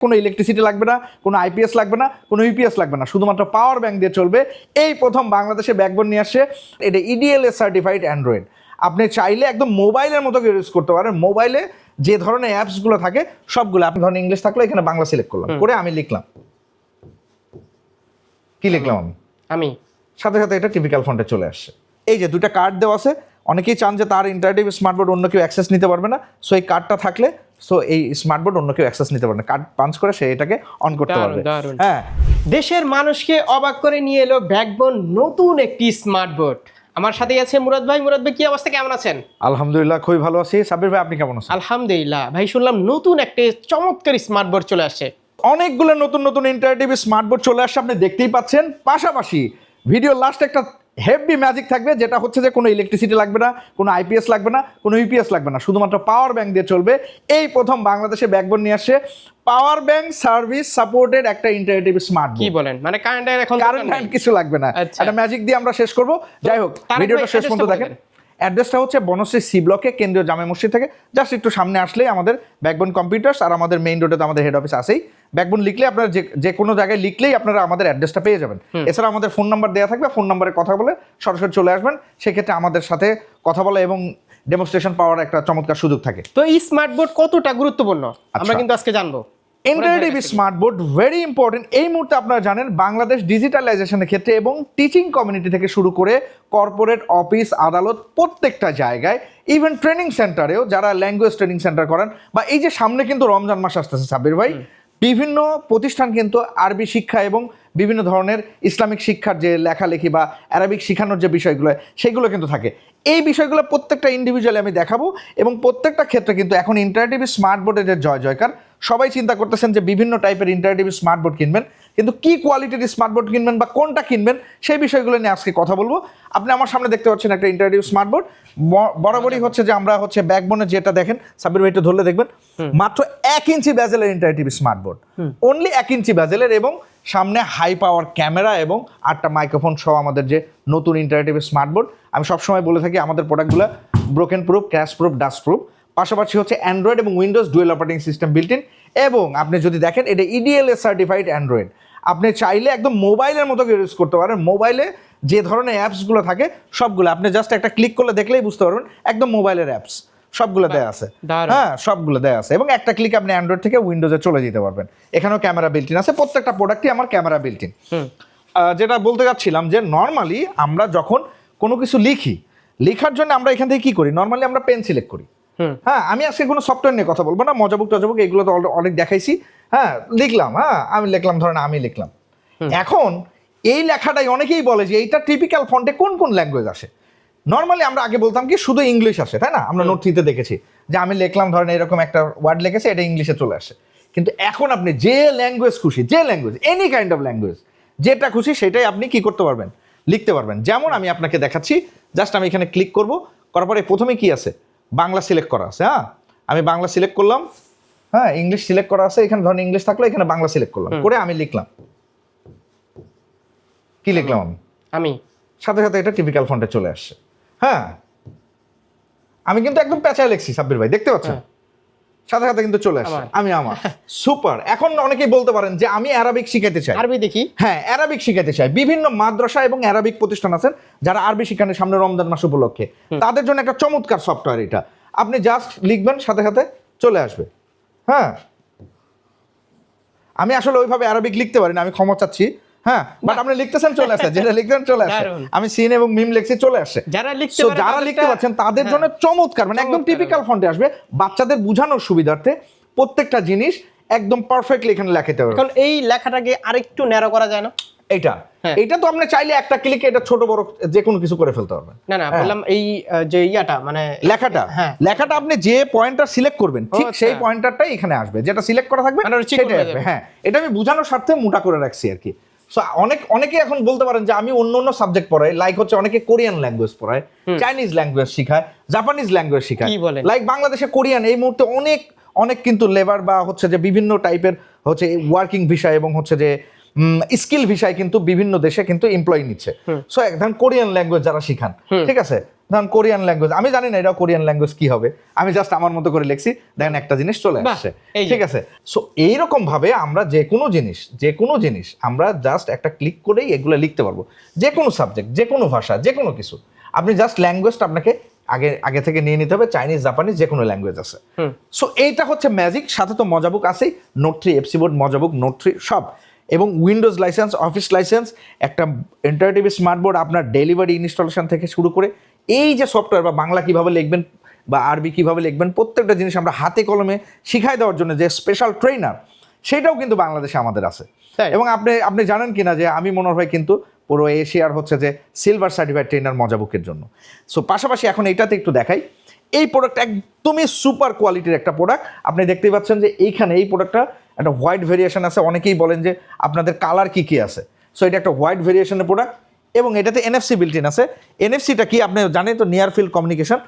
কোনো ইলেকট্রিসিটি লাগবে না, কোনো আইপিএস লাগবে না, কোনো ইউপিএস লাগবে না, শুধুমাত্র পাওয়ার ব্যাংক দিয়ে চলবে। এই প্রথম বাংলাদেশে ব্যাকবোন নিয়ে আসছে। এটা ইডিএলএস সার্টিফাইড অ্যান্ড্রয়েড। আপনি চাইলে একদম মোবাইলের মতো ইউজ করতে পারেন। মোবাইলে যে ধরনের অ্যাপসগুলো থাকে সবগুলো, আপনি ধরেন ইংলিশ থাকলে এখানে বাংলা সিলেক্ট করলাম, করে আমি লিখলাম, কি লিখলাম আমি সাথে সাথে এটা টিপিক্যাল ফন্টে চলে আসছে। এই যে দুইটা কার্ড দেওয়া আছে, অনেকেই চান যে তার ইন্টারেক্টিভ স্মার্টবোর্ড অন্য কেউ অ্যাক্সেস নিতে পারবে না, সো এই কার্ডটা থাকলে এই স্মার্টবোর্ড অন্য কেউ অ্যাক্সেস নিতে পারবে না, কার্ড পাঞ্চ করে সে এটাকে অন করতে পারবে। হ্যাঁ, দেশের মানুষকে অবাক করে নিয়ে এলো ব্যাকবোন নতুন একটি স্মার্টবোর্ড। আমার সাথে আছে মুরাদ ভাই। মুরাদ ভাই, কি অবস্থা, কেমন আছেন? আলহামদুলিল্লাহ, খুবই ভালো আছি। সাব্বির ভাই, আপনি কেমন আছেন? আলহামদুলিল্লাহ ভাই, শুনলাম নতুন একটা চমৎকার স্মার্টবোর্ড চলে আসছে। অনেকগুলো নতুন নতুন ইন্টারেক্টিভ স্মার্টবোর্ড চলে আসছে, আপনি দেখতেই পাচ্ছেন। পাশাপাশি ভিডিও লাস্ট একটা হেভি ম্যাজিক থাকবে, যেটা হচ্ছে যে কোনো ইলেকট্রিসিটি লাগবে না, কোনো আইপিএস লাগবে না, কোনো ইউপিএস লাগবে না, শুধুমাত্র পাওয়ার ব্যাংক দিয়ে চলবে। এই প্রথম বাংলাদেশে ব্যাকবোন নিয়ে আসছে পাওয়ার ব্যাংক সার্ভিস সাপোর্টেড একটা ইন্টারেক্টিভ স্মার্টবোর্ড। কি বলেন, মানে কারেন্ট কিছু লাগবে না, একটা ম্যাজিক দিয়ে আমরা শেষ করব। যাই হোক, ভিডিওটা শেষ পর্যন্ত দেখেন। অ্যাড্রেসটা হচ্ছে বনশ্রী সি ব্লকে, কেন্দ্রীয় জামে মসজিদ থেকে জাস্ট একটু সামনে আসলেই আমাদের ব্যাকবোন কম্পিউটার্স, আর আমাদের মেইন রোডে তো আমাদের হেড অফিস আছেই। ব্যাকবোন লিখলে আপনারা যে কোনো জায়গায় লিখলেই আপনারা আমাদের অ্যাড্রেসটা পেয়ে যাবেন। এছাড়া আমাদের ফোন নাম্বার দেওয়া থাকবে, ফোন নাম্বারে কথা বলে সরাসরি চলে আসবেন। সেক্ষেত্রে আমাদের সাথে কথা বলা এবং ডেমনস্ট্রেশন পাওয়ার একটা চমৎকার সুযোগ থাকে। তো এই স্মার্টবোর্ড কতটা গুরুত্বপূর্ণ আমরা কিন্তু আজকে জানবো। Interactive smartboard very important. এই মুহূর্তে আপনারা জানেন বাংলাদেশ ডিজিটালাইজেশনের ক্ষেত্রে এবং টিচিং কমিউনিটি থেকে শুরু করে কর্পোরেট, অফিস, আদালত, প্রত্যেকটা জায়গায়, ইভেন ট্রেনিং সেন্টারেও যারা ল্যাঙ্গুয়েজ ট্রেনিং সেন্টার করেন, বা এই যে সামনে কিন্তু রমজান মাস আসতেছে সাব্বির ভাই, বিভিন্ন প্রতিষ্ঠান কিন্তু আরবি শিক্ষা এবং বিভিন্ন ধরনের ইসলামিক শিক্ষার যে লেখালেখি বা অ্যারাবিক শেখানোর যে বিষয়গুলো সেগুলো কিন্তু থাকে। এই বিষয়গুলো প্রত্যেকটা ইন্ডিভিজুয়ালি আমি দেখাবো, এবং প্রত্যেকটা ক্ষেত্রে কিন্তু এখন ইন্টারেক্টিভ স্মার্টবোর্ডের যে জয় জয়কার। সবাই চিন্তা করতেছেন যে বিভিন্ন টাইপের ইন্টারেক্টিভ স্মার্টবোর্ড কিনবেন, কিন্তু কি কোয়ালিটির স্মার্টবোর্ড কিনবেন বা কোনটা কিনবেন সেই বিষয়গুলো নিয়ে আজকে কথা বলবো। আপনি আমার সামনে দেখতে পাচ্ছেন একটা ইন্টারেক্টিভ স্মার্টবোর্ড। বরাবরই হচ্ছে যে আমরা হচ্ছে ব্যাকবোনে যেটা দেখেন, সাব্বির ভাই একটু ধরলে দেখবেন, মাত্র 1 ইঞ্চি ব্যাজেলের ইন্টারেক্টিভ স্মার্টবোর্ড, অনলি 1 ইঞ্চি ব্যাজেলের, এবং সামনে হাই পাওয়ার ক্যামেরা এবং 8টা মাইক্রোফোন সহ আমাদের যে নতুন ইন্টারেক্টিভ স্মার্টবোর্ড। আমি সবসময় বলে থাকি আমাদের প্রোডাক্টগুলো broken proof, crash proof, dust proof. পাশাপাশি হচ্ছে অ্যান্ড্রয়েড এবং Windows dual operating system built in, এবং আপনি যদি দেখেন এটা ইডিএলএস সার্টিফাইড অ্যান্ড্রয়েড। আপনি চাইলে একদম মোবাইলের মতো ইউজ করতে পারেন। মোবাইলে যে ধরনের অ্যাপসগুলো থাকে সবগুলো আপনি জাস্ট একটা ক্লিক করলে দেখলেই বুঝতে পারবেন একদম মোবাইলের অ্যাপস সবগুলো দেয়া আছে। হ্যাঁ, সবগুলো দেয়া আছে, এবং একটা ক্লিক আপনি অ্যান্ড্রয়েড থেকে উইন্ডোজে চলে যেতে পারবেন। এখানেও ক্যামেরা বিল্ট ইন আছে, প্রত্যেকটা প্রোডাক্টই আমার ক্যামেরা বিল্ট ইন। যেটা বলতে যাচ্ছিলাম যে নর্মালি আমরা যখন কোনো কিছু লেখার জন্য আমরা এখান থেকে কি করি, নর্মালি আমরা পেন সিলেক্ট করি। হ্যাঁ, আমি আজকে কোনো সফটওয়্যার নিয়ে কথা বলবো না, মজাবুক টজাবুক এগুলো তো অনেক দেখাইছি। হ্যাঁ, লিখলাম, আমি লিখলাম, ধরেন আমি লিখলাম। এখন এই লেখাটাই অনেকেই বলে যে এইটা টিপিক্যাল ফন্টে কোন কোন ল্যাঙ্গুয়েজ আসে। নর্মালি আমরা আগে বলতাম কি শুধু ইংলিশ আসে, তাই না? আমরা নোট 3-তে দেখেছি যে আমি লিখলাম, ধরেন এরকম একটা ওয়ার্ড লিখেছে, এটা ইংলিশে চলে আসে। কিন্তু এখন আপনি যে ল্যাঙ্গুয়েজ খুশি, যে language, any kind of language, যেটা খুশি সেটাই আপনি কি করতে পারবেন, লিখতে পারবেন। যেমন আমি আপনাকে দেখাচ্ছি, জাস্ট আমি এখানে ক্লিক করব, করার পরে প্রথমে কি আছে, বাংলা সিলেক্ট করা আছে। হ্যাঁ, আমি বাংলা সিলেক্ট করলাম। হ্যাঁ, ইংলিশ সিলেক্ট করা আছে, এখানে ধরেন ইংলিশ থাকলে এখানে বাংলা সিলেক্ট করলাম, করে আমি লিখলাম, কি লিখলাম আমি সাথে সাথে এটা টিপিক্যাল ফন্টে চলে আসছে। হ্যাঁ, আমি কিন্তু একদম পেঁচায় লিখছি সাব্বির ভাই, দেখতে পাচ্ছেন, সাথে সাথে কিন্তু চলে আসছে আমি আমার। সুপার। এখন অনেকেই বলতে পারেন যে আমি অ্যারাবিক শিখাইতে চাই, আরবি দেখি। হ্যাঁ, অ্যারাবিক শিখাইতে চাই। বিভিন্ন মাদ্রাসা এবং অ্যারাবিক প্রতিষ্ঠান আছেন যারা আরবি শিখানোর সামনে রমজান মাস উপলক্ষে, তাদের জন্য একটা চমৎকার সফটওয়্যার এটা। আপনি জাস্ট লিখবেন, সাথে সাথে চলে আসবে। হ্যাঁ, আমি আসলে ওইভাবে অ্যারাবিক লিখতে পারি না, আমি ক্ষমা চাচ্ছি। হ্যাঁ, বাট আপনি লিখতেছেন, চলে আসে, যেটা লিখতেন চলে আসে। আমি সিন এবং মিম লিখছি, চলে আসে। যারা লিখতে পারছেন তাদের জন্য চমৎকার, মানে একদম টিপিক্যাল ফন্টে আসবে। বাচ্চাদের বোঝানোর সুবিধার্থে প্রত্যেকটা জিনিস একদম পারফেক্টলি এখানে লেখাতে হবে। কারণ এই লেখাটাকে আরেকটু ন্যারো করা যায় না? এটা তো আপনি চাইলে একটা ক্লিকে এটা ছোট বড় যে কোনো কিছু করে ফেলতে পারবেন। না বললাম এই যে ইয়াটা, মানে লেখাটা আপনি যে পয়েন্টার সিলেক্ট করবেন ঠিক সেই পয়েন্টারটাই এখানে আসবে, যেটা সিলেক্ট করা থাকবে সেটাই আসবে। হ্যাঁ, এটা আমি বোঝানোর স্বার্থে মোটা করে রাখছি আর কি। সো অনেকে এখন বলতে পারেন যে আমি অন্য সাবজেক্ট পড়াই, লাইক হচ্ছে অনেকে কোরিয়ান ল্যাঙ্গুয়েজ পড়ায়, চাইনিজ ল্যাঙ্গুয়েজ শিখায়, জাপানিজ ল্যাঙ্গুয়েজ শিখায়, লাইক বাংলাদেশে কোরিয়ান এই মুহূর্তে অনেক কিন্তু লেবার বা হচ্ছে যে বিভিন্ন টাইপের হচ্ছে ওয়ার্কিং ভিসা এবং হচ্ছে যে স্কিল ভিসায় কিন্তু বিভিন্ন দেশে কিন্তু এমপ্লয়ি নিচ্ছে। সো একদম কোরিয়ান ল্যাঙ্গুয়েজ যারা শিখান, ঠিক আছে, ধরুন কোরিয়ান ল্যাঙ্গুয়েজ, আমি জানি না এটা কোরিয়ান ল্যাঙ্গুয়েজ কি হবে, আমি জাস্ট আমার মতো করে লিখছি, দেখেন একটা জিনিস চলে বাহ, আসছে। এই যে। ঠিক আছে, সো এইরকম ভাবে আমরা যে কোনো জিনিস আমরা জাস্ট একটা ক্লিক করেই এগুলো লিখতে পারবো, যে কোনো সাবজেক্ট, যে কোনো ভাষা, যে কোনো কিছু। আপনি জাস্ট ল্যাঙ্গুয়েজটা আপনাকে আগে থেকে নিয়ে নিতে হবে, চাইনিজ, জাপানিজ, যে কোনো ল্যাঙ্গুয়েজ আছে। সো এইটা হচ্ছে ম্যাজিক, সাথে তো মজাবুক আছেই, নোট 3 এফসি বোর্ড, মজাবুক, নোট 3 সব, এবং উইন্ডোজ লাইসেন্স, অফিস লাইসেন্স, একটা ইন্টারেক্টিভ স্মার্ট বোর্ড, আপনার ডেলিভারি ইনস্টলেশন থেকে শুরু করে এই যে সফটওয়্যার বা বাংলা কিভাবে লিখবেন বা আরবি কিভাবে লিখবেন, প্রত্যেকটা জিনিস আমরা হাতে কলমে শিখাই দেওয়ার জন্য যে স্পেশাল ট্রেনার, সেটাও কিন্তু বাংলাদেশে আমাদের আছে। তাই? এবং আপনি জানেন কিনা যে আমি মনে হয় কিন্তু পুরো এশিয়ার হচ্ছে যে সিলভার সার্টিফাইড ট্রেনার মজাবুকের জন্য। সো পাশাপাশি এখন এইটাতে একটু দেখাই, এই প্রোডাক্ট একদমই সুপার কোয়ালিটির একটা প্রোডাক্ট। আপনি দেখতেই পাচ্ছেন যে এইখানে এই প্রোডাক্টটা একটা হোয়াইট ভেরিয়েশন আছে, অনেকেই বলেন যে আপনাদের কালার কি কি আছে, সো এটা একটা হোয়াইট ভেরিয়েশনের প্রোডাক্ট, এবং এটাতে এনএফসি বিল্ট ইন আছে। এনএফসিটা কি আপনি জানেন তো, নিয়ার ফিল্ড কমিউনিকেশন।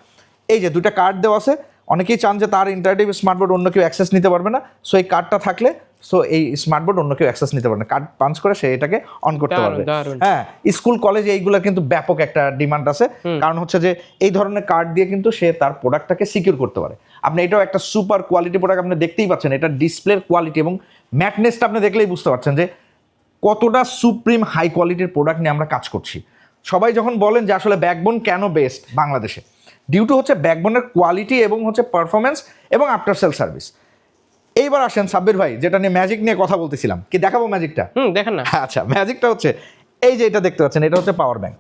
এই যে দুইটা কার্ড দেওয়া আছে, অনেকেই চান যে তার ইন্টারেক্টিভ স্মার্টবোর্ড অন্য কেউ অ্যাক্সেস নিতে পারবে না, সো এই কার্ডটা থাকলে সো এই স্মার্টবোর্ড অন্য কেউ অ্যাক্সেস নিতে পারবে না, কার্ড পাঞ্চ করে সে এটাকে অন করতে দারুণ, পারবে। দারুণ। হ্যাঁ, স্কুল কলেজে এইগুলো কিন্তু ব্যাপক একটা ডিমান্ড আছে, কারণ হচ্ছে যে এই ধরনের কার্ড দিয়ে কিন্তু সে তার প্রোডাক্টটাকে সিকিউর করতে পারে। আপনি এটাও একটা সুপার কোয়ালিটি প্রোডাক্ট, আপনি দেখতেই পাচ্ছেন এটা ডিসপ্লের কোয়ালিটি এবং ম্যাটনেসটা আপনি দেখলেই বুঝতে পারছেন যে কতটা সুপ্রিম হাই কোয়ালিটির প্রোডাক্ট নিয়ে আমরা কাজ করছি। সবাই যখন বলেন যে আসলে ব্যাকবোন কেন বেস্ট বাংলাদেশে, ডিউ টু হচ্ছে ব্যাকবোনের কোয়ালিটি এবং হচ্ছে পারফরমেন্স এবং আফটার সেল সার্ভিস। এইবার আসেন সাব্বির ভাই, যেটা নিয়ে ম্যাজিক নিয়ে কথা বলতেছিলাম, কি দেখাবো ম্যাজিকটা? দেখেন না। আচ্ছা, ম্যাজিকটা হচ্ছে এই যে এটা দেখতে পাচ্ছেন, এটা হচ্ছে পাওয়ার ব্যাংক।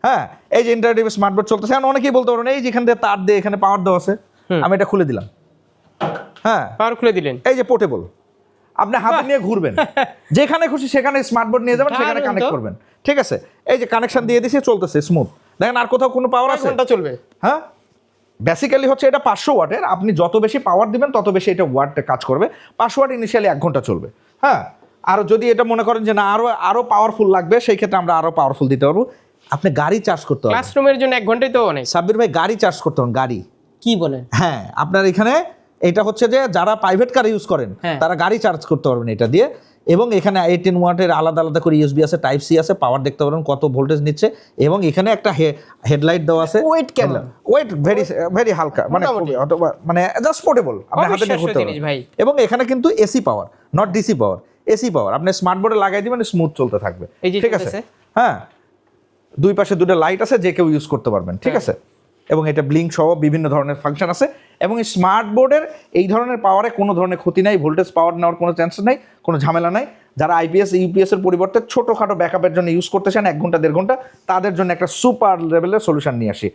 হ্যাঁ, এই যে ইন্টারেক্টিভ স্মার্টবোর্ড চলতেছে, এখন অনেকেই বলতে পারেন এই যেখান দিয়ে তার দিয়ে এখানে পাওয়ার দেওয়া আছে, আমি এটা খুলে দিলাম। হ্যাঁ, পাওয়ার খুলে দিলেন। এই যে পোর্টেবল, আপনি হাতে নিয়ে ঘুরবেন, যেখানে খুশি সেখানে স্মার্টবোর্ড নিয়ে যাবেন, সেখানে দারুণ কানেক্ট তো। করবেন। ঠিক আছে, এই যে কানেকশন দিয়ে দিয়েছে, চলতেছে স্মুথ। দেখেন আর কোথাও কোনো পাওয়ার আছে? ঘন্টা চলবে। হ্যাঁ, বেসিক্যালি হচ্ছে এটা 500 ওয়াটের, আপনি যত বেশি পাওয়ার দিবেন তত বেশি এটা ওয়াটে কাজ করবে। 500 ওয়াট ইনিশিয়ালি 1 ঘন্টা চলবে। হ্যাঁ, আর যদি এটা মনে করেন যে না আরো পাওয়ারফুল লাগবে, সেই ক্ষেত্রে আমরা আরো পাওয়ারফুল দিতে পারবো। আপনি গাড়ি চার্জ করতে পারবেন, ক্লাসরুমের জন্য 1 ঘন্টাই তো অনেক। সাব্বির ভাই গাড়ি চার্জ করতে পারবেন, গাড়ি। কি বলেন? হ্যাঁ, আপনার এখানে এটা হচ্ছে যে যারা প্রাইভেট কার ইউজ করেন হ্যাঁ। তারা গাড়ি চার্জ করতে পারবেন এটা দিয়ে। এবং এখানে 18 ওয়াটের আলাদা আলাদা করে ইউএসবি আছে, টাইপ সি আছে, পাওয়ার দেখতে পারবেন কত ভোল্টেজ নিচ্ছে। এবং এখানে একটা হেডলাইট দেওয়া আছে। Weight কেমন? ওয়েট ভেরি হালকা, মানে মোটামুটি। মানে জাস্ট পোর্টেবল, আপনি হাতে নিয়ে অবিশ্বাস্য ঘুরতে জিনিস ভাই। পারবেন। এবং এখানে কিন্তু AC power, not DC power, AC পাওয়ার। আপনি স্মার্ট বোর্ডে লাগাই দিবেন, স্মুথ চলতে থাকবে। এই যে ঠিক আছে, চলতেছে। হ্যাঁ, দুই পাশে দুটো লাইট আছে, যে কেউ ইউজ করতে পারবেন। ঠিক আছে, এবং এটা ব্লিঙ্ক সহ বিভিন্ন ধরনের ফাংশন আছে। এবং এই স্মার্ট বোর্ডের এই ধরনের পাওয়ারে কোনো ধরনের ক্ষতি নাই, ভোল্টেজ পাওয়ার নেওয়ার কোনো চান্স নাই, কোনো ঝামেলা নাই। যারা আইপিএস ইউপিএস এর পরিবর্তে ছোটোখাটো ব্যাকআপের জন্য ইউজ করতে চান 1 ঘন্টা 1.5 ঘন্টা, তাদের জন্য একটা সুপার লেভেলের সলিউশন নিয়ে আসি।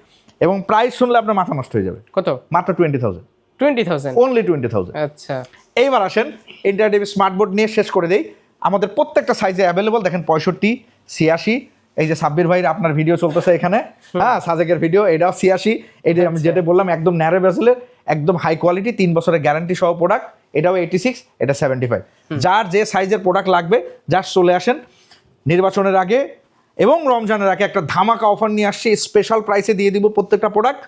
এবং প্রাইস শুনলে আপনার মাথা নষ্ট হয়ে যাবে, কত? মাত্র 20,000, 20,000। অনলি 20,000। আচ্ছা, এইবার আসেন ইন্টারেক্টিভ স্মার্টবোর্ড নিয়ে শেষ করে দেই। আমাদের প্রত্যেকটা সাইজে অ্যাভেলেবল, দেখেন 65, 86, এই যে সাব্বির ভাইয়ের আপনার ভিডিও চলতেছে এখানে, হ্যাঁ, সাজেকের ভিডিও, এটাও 86। এটা আমি যেটা বললাম একদম ন্যারো বেজেলের, একদম হাই কোয়ালিটি, 3 বছরের গ্যারান্টি সহ প্রোডাক্ট। এটাও 86, এটা 75। যার যে সাইজের প্রোডাক্ট লাগবে জাস্ট চলে আসেন নির্বাচনের আগে এবং রমজানের আগে একটা ধামাকা অফার নিয়ে আসছি, স্পেশাল প্রাইসে দিয়ে দিব প্রত্যেকটা প্রোডাক্ট।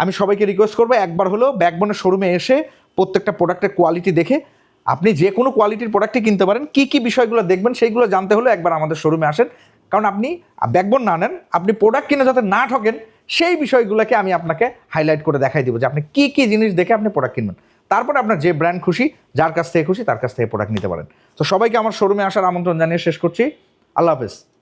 আমি সবাইকে রিকোয়েস্ট করবো একবার হলেও ব্যাকবোনের শোরুমে এসে প্রত্যেকটা প্রোডাক্টের কোয়ালিটি দেখে আপনি যে কোনো কোয়ালিটির প্রোডাক্টই কিনতে পারেন। কী কী বিষয়গুলো দেখবেন সেইগুলো জানতে হলে একবার আমাদের শোরুমে আসেন, কারণ আপনি ব্যাকবোন না নেন, আপনি প্রোডাক্ট কিনে যাতে না ঠকেন সেই বিষয়গুলোকে আমি আপনাকে হাইলাইট করে দেখাই দিব যে আপনি কী কী জিনিস দেখে আপনি প্রোডাক্ট কিনবেন। তারপরে আপনার যে ব্র্যান্ড খুশি, যার কাছ থেকে খুশি তার কাছ থেকে প্রোডাক্ট নিতে পারেন। তো সবাইকে আমার শোরুমে আসার আমন্ত্রণ জানিয়ে শেষ করছি। আল্লাহ হাফেজ।